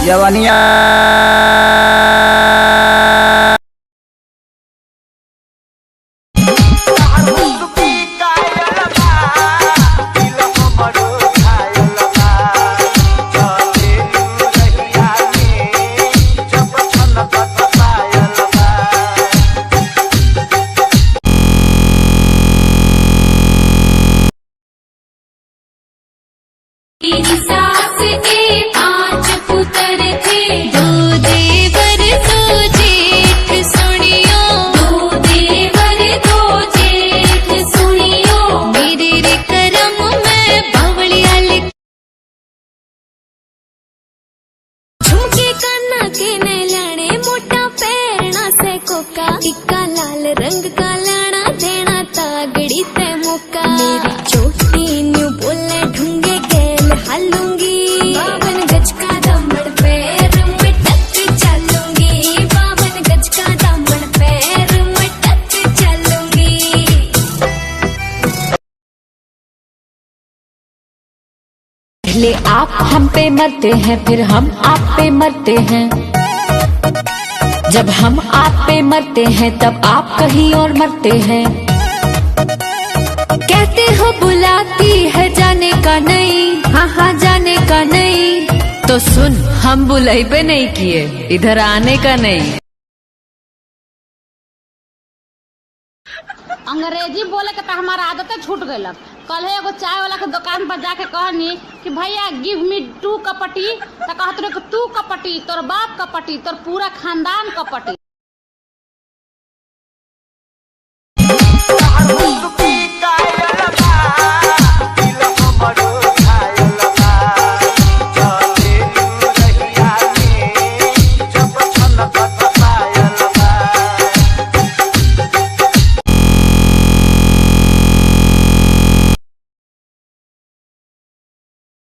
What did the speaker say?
जवानिया सास के 5 पुत्र थे, 2 देवर 2 जेठ सुनियो, 2 देवर 2 जेठ सुनियो, मेरे रे करम में बावलिया लिख झुमके काना के न लाने, मोटा पैरना से कोका, टिक्का लाल रंग का लाना देना तागड़ी ते मुक्का, मेरी चोटी न्यू बोले ढूंगे हालूंगी, 52 गज का दामन पैर में टक चलूंगी, 52 गज का दामन पैर में टक चलूंगी। पहले आप हम पे मरते हैं, फिर हम आप पे मरते हैं, जब हम आप पे मरते हैं तब आप कहीं और मरते हैं। कहते हो बुलाती है जाने का नहीं, हाँ हाँ जाने का नहीं, तो सुन हम बुलाई पे नहीं किए, इधर आने का नहीं। अंग्रेजी बोले के तो हमारा आदतें छूट गई। कल एगो चाय वाला के दुकान पर जाके कहनी कि भैया गिव मी 2 कपटी, तो कहते रहे कि तू कपटी, तोर बाप कपटी, तोर पूरा खानदान कपटी।